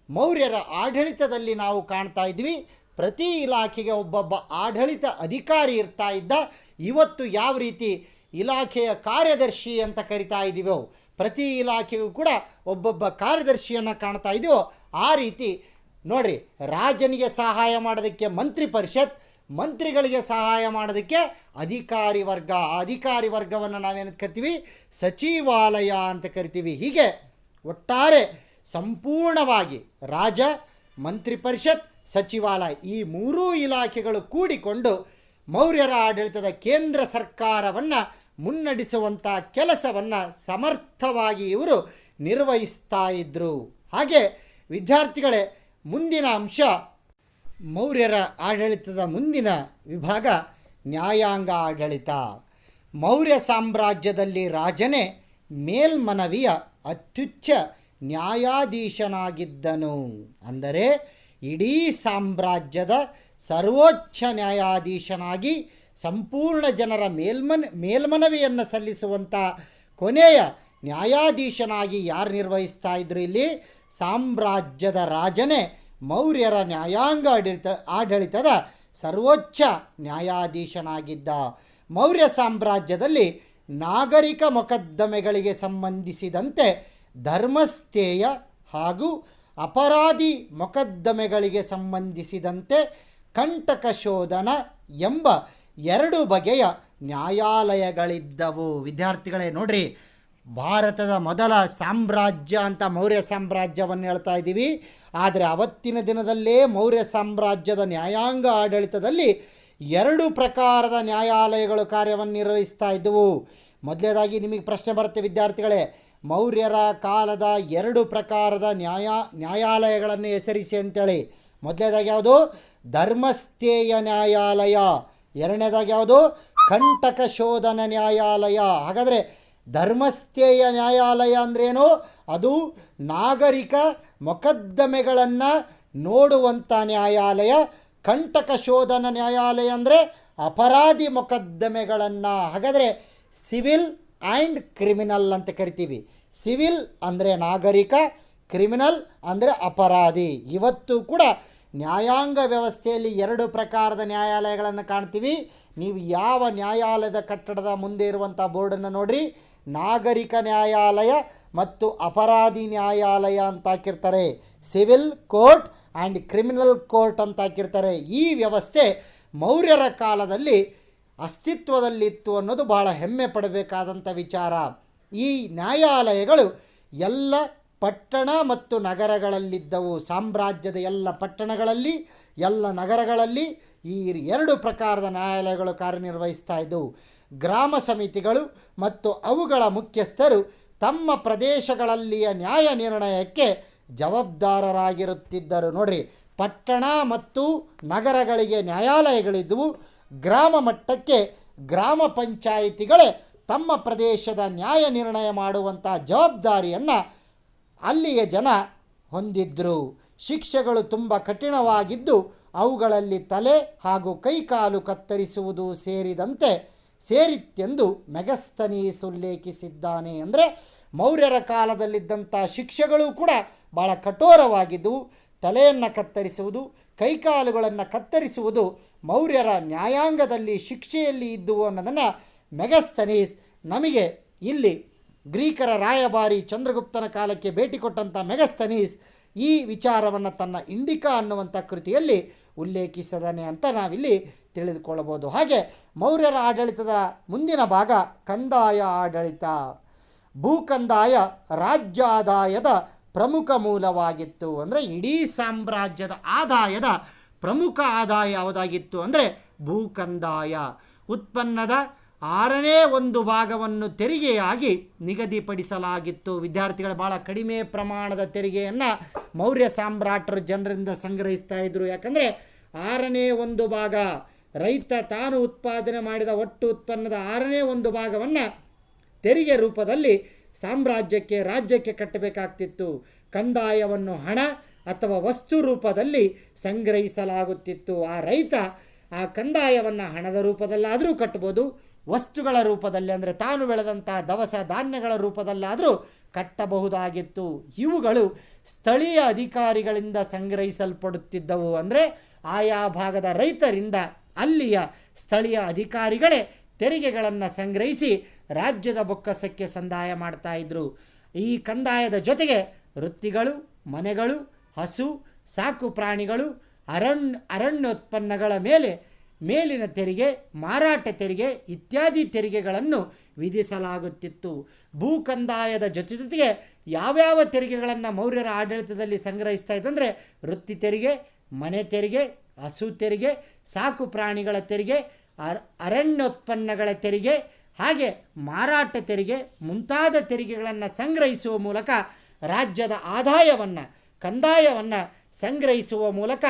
ಮೌರ್ಯರ ಆಡಳಿತದಲ್ಲಿ ನಾವು ಕಾಣ್ತಾ ಇದ್ವಿ. ಪ್ರತಿ ಇಲಾಖೆಗೆ ಒಬ್ಬೊಬ್ಬ ಆಡಳಿತ ಅಧಿಕಾರಿ ಇರ್ತಾ ಇದ್ದ. ಇವತ್ತು ಯಾವ ರೀತಿ ಇಲಾಖೆಯ ಕಾರ್ಯದರ್ಶಿ ಅಂತ ಕರಿತಾ ಇದ್ದೀವೋ, ಪ್ರತಿ ಇಲಾಖೆಗೂ ಕೂಡ ಒಬ್ಬೊಬ್ಬ ಕಾರ್ಯದರ್ಶಿಯನ್ನು ಕಾಣ್ತಾ ಇದೆಯೋ, ಆ ರೀತಿ ನೋಡ್ರಿ, ರಾಜನಿಗೆ ಸಹಾಯ ಮಾಡೋದಕ್ಕೆ ಮಂತ್ರಿ ಪರಿಷತ್, ಮಂತ್ರಿಗಳಿಗೆ ಸಹಾಯ ಮಾಡೋದಕ್ಕೆ ಅಧಿಕಾರಿ ವರ್ಗ, ಅಧಿಕಾರಿ ವರ್ಗವನ್ನು ನಾವೇನು ಕರಿತೀವಿ, ಸಚಿವಾಲಯ ಅಂತ ಕರಿತೀವಿ. ಹೀಗೆ ಒಟ್ಟಾರೆ ಸಂಪೂರ್ಣವಾಗಿ ರಾಜ, ಮಂತ್ರಿ ಪರಿಷತ್, ಸಚಿವಾಲಯ ಈ ಮೂರೂ ಇಲಾಖೆಗಳು ಕೂಡಿಕೊಂಡು ಮೌರ್ಯರ ಆಡಳಿತದ ಕೇಂದ್ರ ಸರ್ಕಾರವನ್ನು ಮುನ್ನಡೆಸುವಂಥ ಕೆಲಸವನ್ನು ಸಮರ್ಥವಾಗಿ ಇವರು ನಿರ್ವಹಿಸ್ತಾ ಇದ್ದರು. ಹಾಗೆ ವಿದ್ಯಾರ್ಥಿಗಳೇ, ಮುಂದಿನ ಅಂಶ ಮೌರ್ಯರ ಆಡಳಿತದ ಮುಂದಿನ ವಿಭಾಗ ನ್ಯಾಯಾಂಗ ಆಡಳಿತ. ಮೌರ್ಯ ಸಾಮ್ರಾಜ್ಯದಲ್ಲಿ ರಾಜನೇ ಮೇಲ್ಮನವಿಯ ಅತ್ಯುಚ್ಚ ನ್ಯಾಯಾಧೀಶನಾಗಿದ್ದನು. ಅಂದರೆ ಇಡೀ ಸಾಮ್ರಾಜ್ಯದ ಸರ್ವೋಚ್ಚ ನ್ಯಾಯಾಧೀಶನಾಗಿ ಸಂಪೂರ್ಣ ಜನರ ಮೇಲ್ಮನವಿಯನ್ನು ಸಲ್ಲಿಸುವಂಥ ಕೊನೆಯ ನ್ಯಾಯಾಧೀಶನಾಗಿ ಯಾರು ನಿರ್ವಹಿಸ್ತಾ ಇದ್ರು? ಇಲ್ಲಿ ಸಾಮ್ರಾಜ್ಯದ ರಾಜನೇ ಮೌರ್ಯರ ನ್ಯಾಯಾಂಗ ಆಡಳಿತದ ಸರ್ವೋಚ್ಚ ನ್ಯಾಯಾಧೀಶನಾಗಿದ್ದ. ಮೌರ್ಯ ಸಾಮ್ರಾಜ್ಯದಲ್ಲಿ ನಾಗರಿಕ ಮೊಕದ್ದಮೆಗಳಿಗೆ ಸಂಬಂಧಿಸಿದಂತೆ ಧರ್ಮಸ್ಥೇಯ ಹಾಗೂ ಅಪರಾಧಿ ಮೊಕದ್ದಮೆಗಳಿಗೆ ಸಂಬಂಧಿಸಿದಂತೆ ಕಂಟಕ ಶೋಧನ ಎಂಬ 2 ಬಗೆಯ ನ್ಯಾಯಾಲಯಗಳಿದ್ದವು. ವಿದ್ಯಾರ್ಥಿಗಳೇ ನೋಡ್ರಿ, ಭಾರತದ ಮೊದಲ ಸಾಮ್ರಾಜ್ಯ ಅಂತ ಮೌರ್ಯ ಸಾಮ್ರಾಜ್ಯವನ್ನು ಹೇಳ್ತಾ ಇದ್ದೀವಿ. ಆದರೆ ಅವತ್ತಿನ ದಿನದಲ್ಲೇ ಮೌರ್ಯ ಸಾಮ್ರಾಜ್ಯದ ನ್ಯಾಯಾಂಗ ಆಡಳಿತದಲ್ಲಿ 2 ಪ್ರಕಾರದ ನ್ಯಾಯಾಲಯಗಳು ಕಾರ್ಯವನ್ನು ನಿರ್ವಹಿಸ್ತಾ ಇದ್ದವು. ಮೊದಲನೇದಾಗಿ ನಿಮಗೆ ಪ್ರಶ್ನೆ ಬರುತ್ತೆ ವಿದ್ಯಾರ್ಥಿಗಳೇ, ಮೌರ್ಯರ ಕಾಲದ 2 ಪ್ರಕಾರದ ನ್ಯಾಯಾಲಯಗಳನ್ನು ಹೆಸರಿಸಿ ಅಂತೇಳಿ. ಮೊದಲನೇದಾಗಿ ಯಾವುದು? ಧರ್ಮಸ್ಥೇಯ ನ್ಯಾಯಾಲಯ. ಎರಡನೇದಾಗಿ ಯಾವುದು? ಕಂಟಕ ಶೋಧನ ನ್ಯಾಯಾಲಯ. ಹಾಗಾದರೆ ಧರ್ಮಸ್ಥೇಯ ನ್ಯಾಯಾಲಯ ಅಂದ್ರೇನು? ಅದು ನಾಗರಿಕ ಮೊಕದ್ದಮೆಗಳನ್ನು ನೋಡುವಂಥ ನ್ಯಾಯಾಲಯ. ಕಂಟಕ ಶೋಧನ ನ್ಯಾಯಾಲಯ ಅಂದರೆ ಅಪರಾಧಿ ಮೊಕದ್ದಮೆಗಳನ್ನು, ಹಾಗಾದರೆ ಸಿವಿಲ್ ಆ್ಯಂಡ್ ಕ್ರಿಮಿನಲ್ ಅಂತ ಕರಿತೀವಿ. ಸಿವಿಲ್ ಅಂದರೆ ನಾಗರಿಕ, ಕ್ರಿಮಿನಲ್ ಅಂದರೆ ಅಪರಾಧಿ. ಇವತ್ತು ಕೂಡ ನ್ಯಾಯಾಂಗ ವ್ಯವಸ್ಥೆಯಲ್ಲಿ 2 ಪ್ರಕಾರದ ನ್ಯಾಯಾಲಯಗಳನ್ನು ಕಾಣ್ತೀವಿ. ನೀವು ಯಾವ ನ್ಯಾಯಾಲಯದ ಕಟ್ಟಡದ ಮುಂದೆ ಇರುವಂಥ ಬೋರ್ಡನ್ನು ನೋಡ್ರಿ, ನಾಗರಿಕ ನ್ಯಾಯಾಲಯ ಮತ್ತು ಅಪರಾಧಿ ನ್ಯಾಯಾಲಯ ಅಂತ ಹಾಕಿರ್ತಾರೆ. Civil court and criminal court ಅಂತ ಹಾಕಿರ್ತಾರೆ. ಈ ವ್ಯವಸ್ಥೆ ಮೌರ್ಯರ ಕಾಲದಲ್ಲಿ ಅಸ್ತಿತ್ವದಲ್ಲಿತ್ತು ಅನ್ನೋದು ಬಹಳ ಹೆಮ್ಮೆ ಪಡಬೇಕಾದಂಥ ವಿಚಾರ. ಈ ನ್ಯಾಯಾಲಯಗಳು ಎಲ್ಲ ಪಟ್ಟಣ ಮತ್ತು ನಗರಗಳಲ್ಲಿದ್ದವು. ಸಾಮ್ರಾಜ್ಯದ ಎಲ್ಲ ಪಟ್ಟಣಗಳಲ್ಲಿ, ಎಲ್ಲ ನಗರಗಳಲ್ಲಿ ಈ 2 ಪ್ರಕಾರದ ನ್ಯಾಯಾಲಯಗಳು ಕಾರ್ಯನಿರ್ವಹಿಸ್ತಾ ಇದ್ದವು. ಗ್ರಾಮ ಸಮಿತಿಗಳು ಮತ್ತು ಅವುಗಳ ಮುಖ್ಯಸ್ಥರು ತಮ್ಮ ಪ್ರದೇಶಗಳಲ್ಲಿಯ ನ್ಯಾಯ ನಿರ್ಣಯಕ್ಕೆ ಜವಾಬ್ದಾರರಾಗಿರುತ್ತಿದ್ದರು. ನೋಡ್ರಿ, ಪಟ್ಟಣ ಮತ್ತು ನಗರಗಳಿಗೆ ನ್ಯಾಯಾಲಯಗಳಿದ್ದವು. ಗ್ರಾಮ ಮಟ್ಟಕ್ಕೆ ಗ್ರಾಮ ಪಂಚಾಯಿತಿಗಳೇ ತಮ್ಮ ಪ್ರದೇಶದ ನ್ಯಾಯ ನಿರ್ಣಯ ಮಾಡುವಂಥ ಜವಾಬ್ದಾರಿಯನ್ನು ಅಲ್ಲಿಯ ಜನ ಹೊಂದಿದ್ದರು. ಶಿಕ್ಷೆಗಳು ತುಂಬ ಕಠಿಣವಾಗಿದ್ದು ಅವುಗಳಲ್ಲಿ ತಲೆ ಹಾಗೂ ಕೈಕಾಲು ಕತ್ತರಿಸುವುದು ಸೇರಿತ್ತೆಂದು ಮೆಗಸ್ತನೀಸ್ ಉಲ್ಲೇಖಿಸಿದ್ದಾನೆ. ಅಂದರೆ ಮೌರ್ಯರ ಕಾಲದಲ್ಲಿದ್ದಂಥ ಶಿಕ್ಷೆಗಳು ಕೂಡ ಭಾಳ ಕಠೋರವಾಗಿದ್ದವು. ತಲೆಯನ್ನು ಕತ್ತರಿಸುವುದು, ಕೈಕಾಲುಗಳನ್ನು ಕತ್ತರಿಸುವುದು ಮೌರ್ಯರ ನ್ಯಾಯಾಂಗದಲ್ಲಿ ಶಿಕ್ಷೆಯಲ್ಲಿ ಇದ್ದುವು ಅನ್ನೋದನ್ನು ಮೆಗಸ್ತನೀಸ್ ನಮಗೆ ಇಲ್ಲಿ ಗ್ರೀಕರ ರಾಯಭಾರಿ ಚಂದ್ರಗುಪ್ತನ ಕಾಲಕ್ಕೆ ಭೇಟಿ ಕೊಟ್ಟಂಥ ಮೆಗಸ್ತನೀಸ್ ಈ ವಿಚಾರವನ್ನು ತನ್ನ ಇಂಡಿಕಾ ಅನ್ನುವಂಥ ಕೃತಿಯಲ್ಲಿ ಉಲ್ಲೇಖಿಸಿದಾನೆ ಅಂತ ನಾವಿಲ್ಲಿ ತಿಳಿದುಕೊಳ್ಳಬಹುದು. ಹಾಗೆ ಮೌರ್ಯರ ಆಡಳಿತದ ಮುಂದಿನ ಭಾಗ ಕಂದಾಯ ಆಡಳಿತ. ಭೂಕಂದಾಯ ರಾಜ್ಯ ಆದಾಯದ ಪ್ರಮುಖ ಮೂಲವಾಗಿತ್ತು. ಅಂದರೆ ಇಡೀ ಸಾಮ್ರಾಜ್ಯದ ಆದಾಯದ ಪ್ರಮುಖ ಆದಾಯ ಯಾವುದಾಗಿತ್ತು ಅಂದರೆ ಭೂಕಂದಾಯ. ಉತ್ಪನ್ನದ 1/6 ಭಾಗವನ್ನು ತೆರಿಗೆಯಾಗಿ ನಿಗದಿಪಡಿಸಲಾಗಿತ್ತು. ವಿದ್ಯಾರ್ಥಿಗಳು ಭಾಳ ಕಡಿಮೆ ಪ್ರಮಾಣದ ತೆರಿಗೆಯನ್ನು ಮೌರ್ಯ ಸಾಮ್ರಾಟರು ಜನರಿಂದ ಸಂಗ್ರಹಿಸ್ತಾ ಇದ್ದರು. ಯಾಕಂದರೆ 1/6 ಭಾಗ ರೈತ ತಾನು ಉತ್ಪಾದನೆ ಮಾಡಿದ ಒಟ್ಟು ಉತ್ಪನ್ನದ 1/6 ಭಾಗವನ್ನು ತೆರಿಗೆ ರೂಪದಲ್ಲಿ ರಾಜ್ಯಕ್ಕೆ ಕಟ್ಟಬೇಕಾಗ್ತಿತ್ತು. ಕಂದಾಯವನ್ನು ಹಣ ಅಥವಾ ವಸ್ತು ರೂಪದಲ್ಲಿ ಸಂಗ್ರಹಿಸಲಾಗುತ್ತಿತ್ತು. ಆ ರೈತ ಆ ಕಂದಾಯವನ್ನು ಹಣದ ರೂಪದಲ್ಲಾದರೂ ಕಟ್ಬೋದು, ವಸ್ತುಗಳ ರೂಪದಲ್ಲಿ ಅಂದರೆ ತಾನು ಬೆಳೆದಂಥ ದವಸ ಧಾನ್ಯಗಳ ರೂಪದಲ್ಲಾದರೂ ಕಟ್ಟಬಹುದಾಗಿತ್ತು. ಇವುಗಳು ಸ್ಥಳೀಯ ಅಧಿಕಾರಿಗಳಿಂದ ಸಂಗ್ರಹಿಸಲ್ಪಡುತ್ತಿದ್ದವು. ಅಂದರೆ ಆಯಾ ಭಾಗದ ರೈತರಿಂದ ಅಲ್ಲಿಯ ಸ್ಥಳೀಯ ಅಧಿಕಾರಿಗಳೇ ತೆರಿಗೆಗಳನ್ನು ಸಂಗ್ರಹಿಸಿ ರಾಜ್ಯದ ಬೊಕ್ಕಸಕ್ಕೆ ಸಂದಾಯ ಮಾಡ್ತಾ ಇದ್ರು. ಈ ಕಂದಾಯದ ಜೊತೆಗೆ ವೃತ್ತಿಗಳು, ಮನೆಗಳು, ಹಸು, ಸಾಕು ಪ್ರಾಣಿಗಳು, ಅರಣ್ಯೋತ್ಪನ್ನಗಳ ಮೇಲಿನ ತೆರಿಗೆ, ಮಾರಾಟ ತೆರಿಗೆ ಇತ್ಯಾದಿ ತೆರಿಗೆಗಳನ್ನು ವಿಧಿಸಲಾಗುತ್ತಿತ್ತು. ಭೂ ಕಂದಾಯದ ಜೊತೆಗೆ ಯಾವ್ಯಾವ ತೆರಿಗೆಗಳನ್ನು ಮೌರ್ಯರ ಆಡಳಿತದಲ್ಲಿ ಸಂಗ್ರಹಿಸ್ತಾ ಇದ್ದಂದರೆ ವೃತ್ತಿ ತೆರಿಗೆ, ಮನೆ ತೆರಿಗೆ, ಹಸು ತೆರಿಗೆ, ಸಾಕು ಪ್ರಾಣಿಗಳ ತೆರಿಗೆ, ಅರಣ್ಯೋತ್ಪನ್ನಗಳ ತೆರಿಗೆ, ಹಾಗೆ ಮಾರಾಟ ತೆರಿಗೆ ಮುಂತಾದ ತೆರಿಗೆಗಳನ್ನು ಸಂಗ್ರಹಿಸುವ ಮೂಲಕ ರಾಜ್ಯದ ಆದಾಯವನ್ನು, ಕಂದಾಯವನ್ನು ಸಂಗ್ರಹಿಸುವ ಮೂಲಕ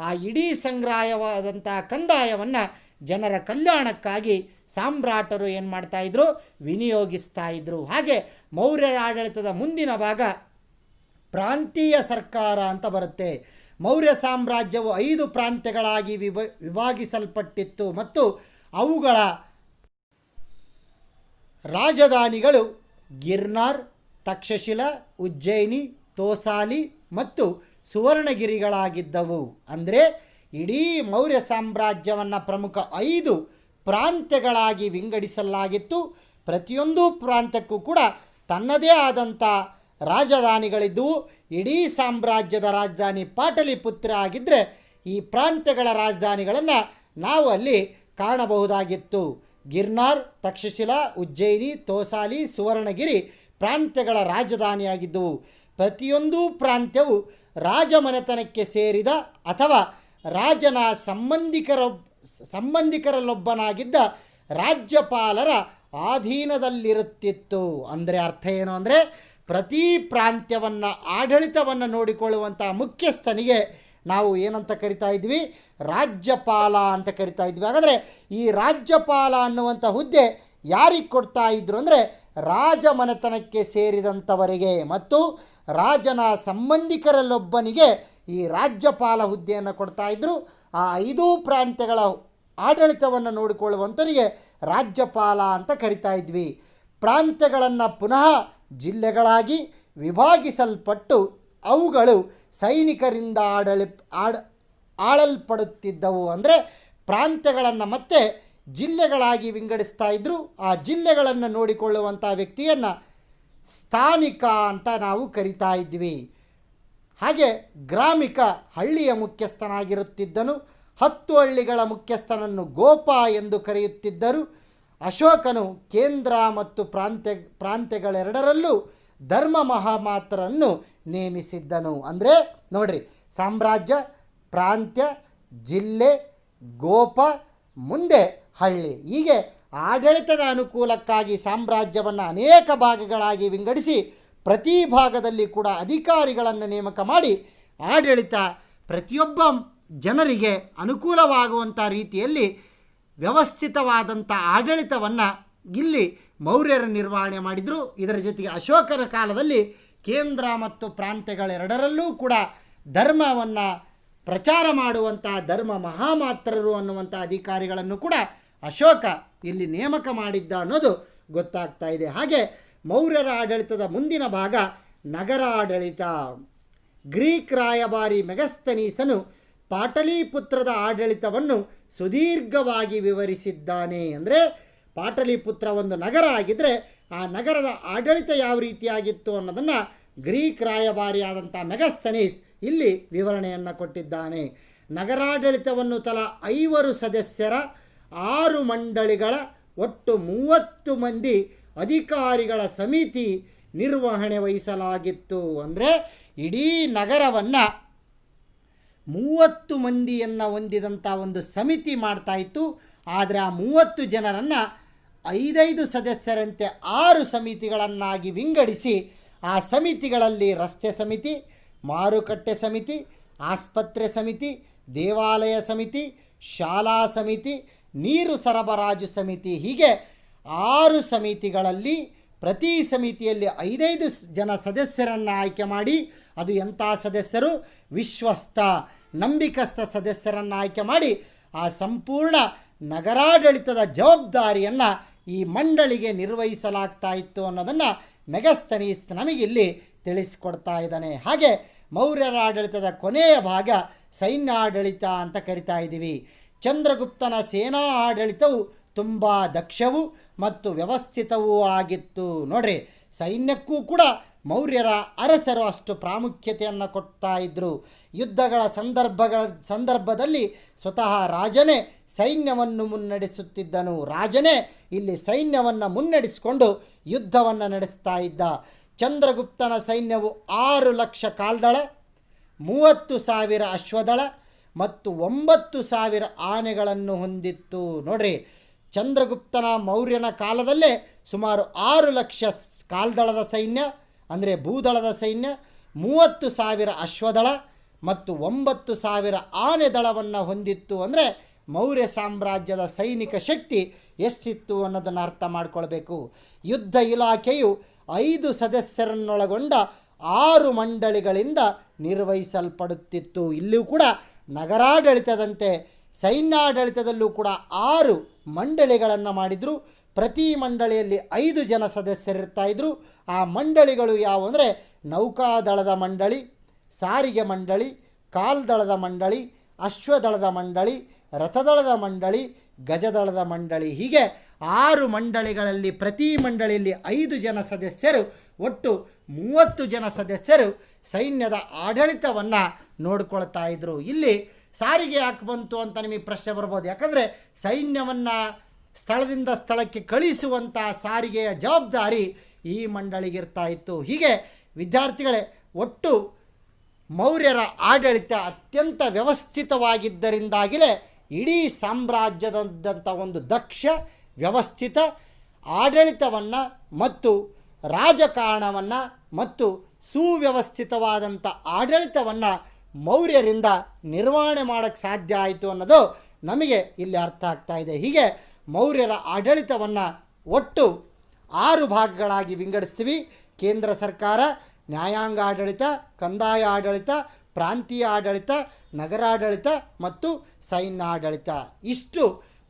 ಆ ಇಡೀ ಸಂಗ್ರಹವಾದಂಥ ಕಂದಾಯವನ್ನು ಜನರ ಕಲ್ಯಾಣಕ್ಕಾಗಿ ಸಾಮ್ರಾಟರು ಏನು ಮಾಡ್ತಾಯಿದ್ರು, ವಿನಿಯೋಗಿಸ್ತಾ ಇದ್ದರು. ಹಾಗೆ ಮೌರ್ಯರ ಆಡಳಿತದ ಮುಂದಿನ ಭಾಗ ಪ್ರಾಂತೀಯ ಸರ್ಕಾರ ಅಂತ ಬರುತ್ತೆ. ಮೌರ್ಯ ಸಾಮ್ರಾಜ್ಯವು 5 ಪ್ರಾಂತ್ಯಗಳಾಗಿ ವಿಭಾಗಿಸಲ್ಪಟ್ಟಿತ್ತು ಮತ್ತು ಅವುಗಳ ರಾಜಧಾನಿಗಳು ಗಿರ್ನಾರ್, ತಕ್ಷಶಿಲಾ, ಉಜ್ಜಯಿನಿ, ತೋಸಾಲಿ ಮತ್ತು ಸುವರ್ಣಗಿರಿಗಳಾಗಿದ್ದವು. ಅಂದರೆ ಇಡೀ ಮೌರ್ಯ ಸಾಮ್ರಾಜ್ಯವನ್ನು ಪ್ರಮುಖ 5 ಪ್ರಾಂತ್ಯಗಳಾಗಿ ವಿಂಗಡಿಸಲಾಗಿತ್ತು. ಪ್ರತಿಯೊಂದು ಪ್ರಾಂತ್ಯಕ್ಕೂ ಕೂಡ ತನ್ನದೇ ಆದಂಥ ರಾಜಧಾನಿಗಳಿದ್ದವು. ಇಡೀ ಸಾಮ್ರಾಜ್ಯದ ರಾಜಧಾನಿ ಪಾಟಲಿಪುತ್ರ ಆಗಿದ್ದರೆ ಈ ಪ್ರಾಂತ್ಯಗಳ ರಾಜಧಾನಿಗಳನ್ನು ನಾವು ಅಲ್ಲಿ ಕಾಣಬಹುದಾಗಿತ್ತು. ಗಿರ್ನಾರ್, ತಕ್ಷಶಿಲಾ, ಉಜ್ಜಯಿನಿ, ತೋಸಾಲಿ, ಸುವರ್ಣಗಿರಿ ಪ್ರಾಂತ್ಯಗಳ ರಾಜಧಾನಿಯಾಗಿದ್ದವು. ಪ್ರತಿಯೊಂದು ಪ್ರಾಂತ್ಯವು ರಾಜಮನೆತನಕ್ಕೆ ಸೇರಿದ ಅಥವಾ ರಾಜನ ಸಂಬಂಧಿಕರಲ್ಲೊಬ್ಬನಾಗಿದ್ದ ರಾಜ್ಯಪಾಲರ ಅಧೀನದಲ್ಲಿರುತ್ತಿತ್ತು. ಅಂದರೆ ಅರ್ಥ ಏನು ಅಂದರೆ ಪ್ರತಿ ಪ್ರಾಂತ್ಯವನ್ನು ಆಡಳಿತವನ್ನು ನೋಡಿಕೊಳ್ಳುವಂಥ ಮುಖ್ಯಸ್ಥನಿಗೆ ನಾವು ಏನಂತ ಕರಿತಾ ಇದ್ವಿ, ರಾಜ್ಯಪಾಲ ಅಂತ ಕರಿತಾ ಇದ್ವಿ. ಹಾಗಾದರೆ ಈ ರಾಜ್ಯಪಾಲ ಅನ್ನುವಂಥ ಹುದ್ದೆ ಯಾರಿಗೆ ಕೊಡ್ತಾ ಇದ್ರು ಅಂದರೆ ರಾಜಮನೆತನಕ್ಕೆ ಸೇರಿದಂಥವರಿಗೆ ಮತ್ತು ರಾಜನ ಸಂಬಂಧಿಕರಲ್ಲೊಬ್ಬನಿಗೆ ಈ ರಾಜ್ಯಪಾಲ ಹುದ್ದೆಯನ್ನು ಕೊಡ್ತಾ ಇದ್ದರು. ಆ 5 ಪ್ರಾಂತ್ಯಗಳ ಆಡಳಿತವನ್ನು ನೋಡಿಕೊಳ್ಳುವಂಥವರಿಗೆ ರಾಜ್ಯಪಾಲ ಅಂತ ಕರಿತಾ ಇದ್ವಿ. ಪ್ರಾಂತ್ಯಗಳನ್ನು ಪುನಃ ಜಿಲ್ಲೆಗಳಾಗಿ ವಿಭಾಗಿಸಲ್ಪಟ್ಟು ಅವುಗಳು ಸೈನಿಕರಿಂದ ಆಳಲ್ಪಡುತ್ತಿದ್ದವು. ಅಂದರೆ ಪ್ರಾಂತ್ಯಗಳನ್ನು ಮತ್ತೆ ಜಿಲ್ಲೆಗಳಾಗಿ ವಿಂಗಡಿಸ್ತಾ ಇದ್ದರು. ಆ ಜಿಲ್ಲೆಗಳನ್ನು ನೋಡಿಕೊಳ್ಳುವಂಥ ವ್ಯಕ್ತಿಯನ್ನು ಸ್ಥಾನಿಕ ಅಂತ ನಾವು ಕರಿತಾ ಇದ್ವಿ. ಹಾಗೆ ಗ್ರಾಮಿಕ ಹಳ್ಳಿಯ ಮುಖ್ಯಸ್ಥನಾಗಿರುತ್ತಿದ್ದನು. 10 ಹಳ್ಳಿಗಳ ಮುಖ್ಯಸ್ಥನನ್ನು ಗೋಪ ಎಂದು ಕರೆಯುತ್ತಿದ್ದರು. ಅಶೋಕನು ಕೇಂದ್ರ ಮತ್ತು ಪ್ರಾಂತ್ಯಗಳೆರಡರಲ್ಲೂ ಧರ್ಮ ಮಹಾಮಾತ್ರರನ್ನು ನೇಮಿಸಿದ್ದನು. ಅಂದರೆ ನೋಡ್ರಿ, ಸಾಮ್ರಾಜ್ಯ, ಪ್ರಾಂತ್ಯ, ಜಿಲ್ಲೆ, ಗೋಪ, ಮುಂದೆ ಹಳ್ಳಿ, ಹೀಗೆ ಆಡಳಿತದ ಅನುಕೂಲಕ್ಕಾಗಿ ಸಾಮ್ರಾಜ್ಯವನ್ನು ಅನೇಕ ಭಾಗಗಳಾಗಿ ವಿಂಗಡಿಸಿ ಪ್ರತಿ ಭಾಗದಲ್ಲಿ ಕೂಡ ಅಧಿಕಾರಿಗಳನ್ನು ನೇಮಕ ಮಾಡಿ ಆಡಳಿತ ಪ್ರತಿಯೊಬ್ಬ ಜನರಿಗೆ ಅನುಕೂಲವಾಗುವಂಥ ರೀತಿಯಲ್ಲಿ ವ್ಯವಸ್ಥಿತವಾದಂಥ ಆಡಳಿತವನ್ನು ಇಲ್ಲಿ ಮೌರ್ಯರ ನಿರ್ವಹಣೆ ಮಾಡಿದರು. ಇದರ ಜೊತೆಗೆ ಅಶೋಕನ ಕಾಲದಲ್ಲಿ ಕೇಂದ್ರ ಮತ್ತು ಪ್ರಾಂತ್ಯಗಳೆರಡರಲ್ಲೂ ಕೂಡ ಧರ್ಮವನ್ನು ಪ್ರಚಾರ ಮಾಡುವಂಥ ಧರ್ಮ ಮಹಾಮಾತ್ರರು ಅನ್ನುವಂಥ ಅಧಿಕಾರಿಗಳನ್ನು ಕೂಡ ಅಶೋಕ ಇಲ್ಲಿ ನೇಮಕ ಮಾಡಿದ್ದ ಅನ್ನೋದು ಗೊತ್ತಾಗ್ತಾ ಇದೆ. ಹಾಗೆ ಮೌರ್ಯರ ಆಡಳಿತದ ಮುಂದಿನ ಭಾಗ ನಗರ ಆಡಳಿತ. ಗ್ರೀಕ್ ರಾಯಭಾರಿ ಮೆಗಸ್ತನೀಸನು ಪಾಟಲಿಪುತ್ರದ ಆಡಳಿತವನ್ನು ಸುದೀರ್ಘವಾಗಿ ವಿವರಿಸಿದ್ದಾನೆ. ಅಂದರೆ ಪಾಟಲಿಪುತ್ರ ಒಂದು ನಗರ ಆಗಿದ್ದರೆ ಆ ನಗರದ ಆಡಳಿತ ಯಾವ ರೀತಿಯಾಗಿತ್ತು ಅನ್ನೋದನ್ನು ಗ್ರೀಕ್ ರಾಯಭಾರಿಯಾದಂಥ ಮೆಗಸ್ತನೀಸ್ ಇಲ್ಲಿ ವಿವರಣೆಯನ್ನು ಕೊಟ್ಟಿದ್ದಾನೆ. ನಗರಾಡಳಿತವನ್ನು ತಲಾ 5 ಸದಸ್ಯರ 6 ಮಂಡಳಿಗಳ ಒಟ್ಟು 30 ಮಂದಿ ಅಧಿಕಾರಿಗಳ ಸಮಿತಿ ನಿರ್ವಹಣೆ ವಹಿಸಲಾಗಿತ್ತು. ಅಂದರೆ ಇಡೀ ನಗರವನ್ನು 30 ಮಂದಿಯನ್ನು ಹೊಂದಿದಂಥ ಒಂದು ಸಮಿತಿ ಮಾಡ್ತಾಯಿತ್ತು. ಆದರೆ ಆ 30 ಜನರನ್ನು 5 ಸದಸ್ಯರಂತೆ 6 ಸಮಿತಿಗಳನ್ನಾಗಿ ವಿಂಗಡಿಸಿ ಆ ಸಮಿತಿಗಳಲ್ಲಿ ರಸ್ತೆ ಸಮಿತಿ, ಮಾರುಕಟ್ಟೆ ಸಮಿತಿ, ಆಸ್ಪತ್ರೆ ಸಮಿತಿ, ದೇವಾಲಯ ಸಮಿತಿ, ಶಾಲಾ ಸಮಿತಿ, ನೀರು ಸರಬರಾಜು ಸಮಿತಿ, ಹೀಗೆ 6 ಸಮಿತಿಗಳಲ್ಲಿ ಪ್ರತಿ ಸಮಿತಿಯಲ್ಲಿ 5 ಜನ ಸದಸ್ಯರನ್ನು ಆಯ್ಕೆ ಮಾಡಿ, ಅದು ಎಂಥ ಸದಸ್ಯರು, ವಿಶ್ವಸ್ತ ನಂಬಿಕಸ್ಥ ಸದಸ್ಯರನ್ನು ಆಯ್ಕೆ ಮಾಡಿ ಆ ಸಂಪೂರ್ಣ ನಗರಾಡಳಿತದ ಜವಾಬ್ದಾರಿಯನ್ನು ಈ ಮಂಡಳಿಗೆ ನಿರ್ವಹಿಸಲಾಗ್ತಾ ಇತ್ತು ಅನ್ನೋದನ್ನು ಮೆಗಸ್ತನೀಸ್ ನಮಗಿಲ್ಲಿ ತಿಳಿಸಿಕೊಡ್ತಾ ಇದ್ದಾನೆ. ಹಾಗೆ ಮೌರ್ಯರ ಆಡಳಿತದ ಕೊನೆಯ ಭಾಗ ಸೈನ್ಯಾಡಳಿತ ಅಂತ ಕರಿತಾ ಇದ್ದೀವಿ. ಚಂದ್ರಗುಪ್ತನ ಸೇನಾ ಆಡಳಿತವು ತುಂಬ ದಕ್ಷವೂ ಮತ್ತು ವ್ಯವಸ್ಥಿತವೂ ಆಗಿತ್ತು. ನೋಡ್ರಿ, ಸೈನ್ಯಕ್ಕೂ ಕೂಡ ಮೌರ್ಯರ ಅರಸರು ಅಷ್ಟು ಪ್ರಾಮುಖ್ಯತೆಯನ್ನು ಕೊಡ್ತಾ ಇದ್ದರು. ಯುದ್ಧಗಳ ಸಂದರ್ಭದಲ್ಲಿ ಸ್ವತಃ ರಾಜನೇ ಸೈನ್ಯವನ್ನು ಮುನ್ನಡೆಸುತ್ತಿದ್ದನು. ರಾಜನೇ ಇಲ್ಲಿ ಸೈನ್ಯವನ್ನು ಮುನ್ನಡೆಸಿಕೊಂಡು ಯುದ್ಧವನ್ನು ನಡೆಸ್ತಾ ಇದ್ದ. ಚಂದ್ರಗುಪ್ತನ ಸೈನ್ಯವು 6 ಲಕ್ಷ ಕಾಲ್ದಳ, 30,000 ಅಶ್ವದಳ ಮತ್ತು 9,000 ಆನೆಗಳನ್ನು ಹೊಂದಿತ್ತು. ನೋಡ್ರಿ, ಚಂದ್ರಗುಪ್ತನ ಮೌರ್ಯನ ಕಾಲದಲ್ಲೇ ಸುಮಾರು 6 ಲಕ್ಷ ಕಾಲ್ದಳದ ಸೈನ್ಯ ಅಂದರೆ ಭೂದಳದ ಸೈನ್ಯ, 30,000 ಅಶ್ವದಳ ಮತ್ತು 9,000 ಆನೆ ದಳವನ್ನು ಹೊಂದಿತ್ತು. ಅಂದರೆ ಮೌರ್ಯ ಸಾಮ್ರಾಜ್ಯದ ಸೈನಿಕ ಶಕ್ತಿ ಎಷ್ಟಿತ್ತು ಅನ್ನೋದನ್ನು ಅರ್ಥ ಮಾಡ್ಕೊಳ್ಬೇಕು. ಯುದ್ಧ ಇಲಾಖೆಯು 5 ಸದಸ್ಯರನ್ನೊಳಗೊಂಡ 6 ಮಂಡಳಿಗಳಿಂದ ನಿರ್ವಹಿಸಲ್ಪಡುತ್ತಿತ್ತು. ಇಲ್ಲಿಯೂ ಕೂಡ ನಗರಾಡಳಿತದಂತೆ ಸೈನ್ಯಾಡಳಿತದಲ್ಲೂ ಕೂಡ 6 ಮಂಡಳಿಗಳನ್ನು ಮಾಡಿದರು. ಪ್ರತಿ ಮಂಡಳಿಯಲ್ಲಿ 5 ಜನ ಸದಸ್ಯರಿರ್ತಾಯಿದ್ರು. ಆ ಮಂಡಳಿಗಳು ಯಾವುವು ಅಂದರೆ ನೌಕಾದಳದ ಮಂಡಳಿ, ಸಾರಿಗೆ ಮಂಡಳಿ, ಕಾಲ್ದಳದ ಮಂಡಳಿ, ಅಶ್ವದಳದ ಮಂಡಳಿ, ರಥದಳದ ಮಂಡಳಿ, ಗಜದಳದ ಮಂಡಳಿ. ಹೀಗೆ 6 ಮಂಡಳಿಗಳಲ್ಲಿ ಪ್ರತಿ ಮಂಡಳಿಯಲ್ಲಿ 5 ಜನ ಸದಸ್ಯರು, ಒಟ್ಟು 30 ಜನ ಸದಸ್ಯರು ಸೈನ್ಯದ ಆಡಳಿತವನ್ನು ನೋಡ್ಕೊಳ್ತಾ ಇದ್ದರು. ಇಲ್ಲಿ ಸಾರಿಗೆ ಯಾಕೆ ಬಂತು ಅಂತ ನಿಮಗೆ ಪ್ರಶ್ನೆ ಬರ್ಬೋದು. ಯಾಕಂದರೆ ಸೈನ್ಯವನ್ನು ಸ್ಥಳದಿಂದ ಸ್ಥಳಕ್ಕೆ ಕಳಿಸುವಂಥ ಸಾರಿಗೆಯ ಜವಾಬ್ದಾರಿ ಈ ಮಂಡಳಿಗಿರ್ತಾ ಇತ್ತು. ಹೀಗೆ ವಿದ್ಯಾರ್ಥಿಗಳೇ, ಒಟ್ಟು ಮೌರ್ಯರ ಆಡಳಿತ ಅತ್ಯಂತ ವ್ಯವಸ್ಥಿತವಾಗಿದ್ದರಿಂದಾಗಲೇ ಇಡೀ ಸಾಮ್ರಾಜ್ಯದಂಥ ಒಂದು ದಕ್ಷ ವ್ಯವಸ್ಥಿತ ಆಡಳಿತವನ್ನು ಮತ್ತು ರಾಜಕಾರಣವನ್ನು ಮತ್ತು ಸುವ್ಯವಸ್ಥಿತವಾದಂಥ ಆಡಳಿತವನ್ನು ಮೌರ್ಯರಿಂದ ನಿರ್ವಹಣೆ ಮಾಡೋಕ್ಕೆ ಸಾಧ್ಯ ಆಯಿತು ಅನ್ನೋದು ನಮಗೆ ಇಲ್ಲಿ ಅರ್ಥ ಆಗ್ತಾ ಇದೆ. ಹೀಗೆ ಮೌರ್ಯರ ಆಡಳಿತವನ್ನು ಒಟ್ಟು 6 ಭಾಗಗಳಾಗಿ ವಿಂಗಡಿಸ್ತೀವಿ. ಕೇಂದ್ರ ಸರ್ಕಾರ, ನ್ಯಾಯಾಂಗ ಆಡಳಿತ, ಕಂದಾಯ ಆಡಳಿತ, ಪ್ರಾಂತೀಯ ಆಡಳಿತ, ನಗರಾಡಳಿತ ಮತ್ತು ಸೈನ್ಯ ಆಡಳಿತ. ಇಷ್ಟು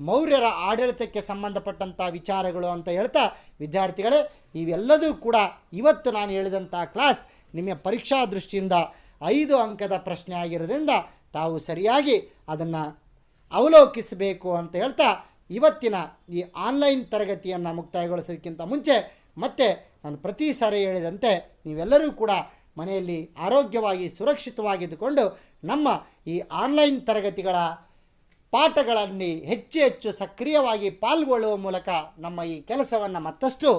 ಮೌರ್ಯರ ಆಡಳಿತಕ್ಕೆ ಸಂಬಂಧಪಟ್ಟಂಥ ವಿಚಾರಗಳು ಅಂತ ಹೇಳ್ತಾ ವಿದ್ಯಾರ್ಥಿಗಳೇ, ಇವೆಲ್ಲದೂ ಕೂಡ ಇವತ್ತು ನಾನು ಹೇಳಿದಂಥ ಕ್ಲಾಸ್ ನಿಮ್ಮ ಪರೀಕ್ಷಾ ದೃಷ್ಟಿಯಿಂದ 5 ಅಂಕದ ಪ್ರಶ್ನೆ ಆಗಿರೋದ್ರಿಂದ ತಾವು ಸರಿಯಾಗಿ ಅದನ್ನು ಅವಲೋಕಿಸಬೇಕು ಅಂತ ಹೇಳ್ತಾ ಇವತ್ತಿನ ಈ ಆನ್ಲೈನ್ ತರಗತಿಯನ್ನು ಮುಕ್ತಾಯಗೊಳಿಸೋದಕ್ಕಿಂತ ಮುಂಚೆ ಮತ್ತೆ ನಾನು ಪ್ರತಿ ಸಾರಿ ಹೇಳಿದಂತೆ ನೀವೆಲ್ಲರೂ ಕೂಡ ಮನೆಯಲ್ಲಿ ಆರೋಗ್ಯವಾಗಿ ಸುರಕ್ಷಿತವಾಗಿದ್ದುಕೊಂಡು ನಮ್ಮ ಈ ಆನ್ಲೈನ್ ತರಗತಿಗಳ ಪಾಠಗಳಲ್ಲಿ ಹೆಚ್ಚು ಸಕ್ರಿಯವಾಗಿ ಪಾಲ್ಗೊಳ್ಳುವ ಮೂಲಕ ನಮ್ಮ ಈ ಕೆಲಸವನ್ನು ಮತ್ತಷ್ಟು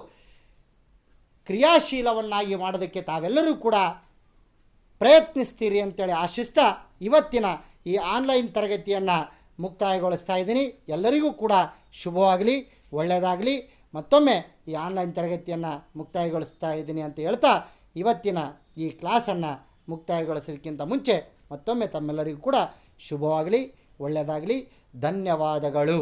ಕ್ರಿಯಾಶೀಲವನ್ನಾಗಿ ಮಾಡೋದಕ್ಕೆ ತಾವೆಲ್ಲರೂ ಕೂಡ ಪ್ರಯತ್ನಿಸ್ತೀರಿ ಅಂತೇಳಿ ಆಶಿಸ್ತಾ ಇವತ್ತಿನ ಈ ಆನ್ಲೈನ್ ತರಗತಿಯನ್ನು ಮುಕ್ತಾಯಗೊಳಿಸ್ತಾ ಇದ್ದೀನಿ. ಎಲ್ಲರಿಗೂ ಕೂಡ ಶುಭವಾಗಲಿ, ಒಳ್ಳೆಯದಾಗಲಿ. ಮತ್ತೊಮ್ಮೆ ಈ ಆನ್ಲೈನ್ ತರಗತಿಯನ್ನು ಮುಕ್ತಾಯಗೊಳಿಸ್ತಾ ಇದ್ದೀನಿ ಅಂತ ಹೇಳ್ತಾ ಇವತ್ತಿನ ಈ ಕ್ಲಾಸನ್ನು ಮುಕ್ತಾಯಗೊಳಿಸೋದಕ್ಕಿಂತ ಮುಂಚೆ ಮತ್ತೊಮ್ಮೆ ತಮ್ಮೆಲ್ಲರಿಗೂ ಕೂಡ ಶುಭವಾಗಲಿ, ಒಳ್ಳೆಯದಾಗಲಿ. ಧನ್ಯವಾದಗಳು.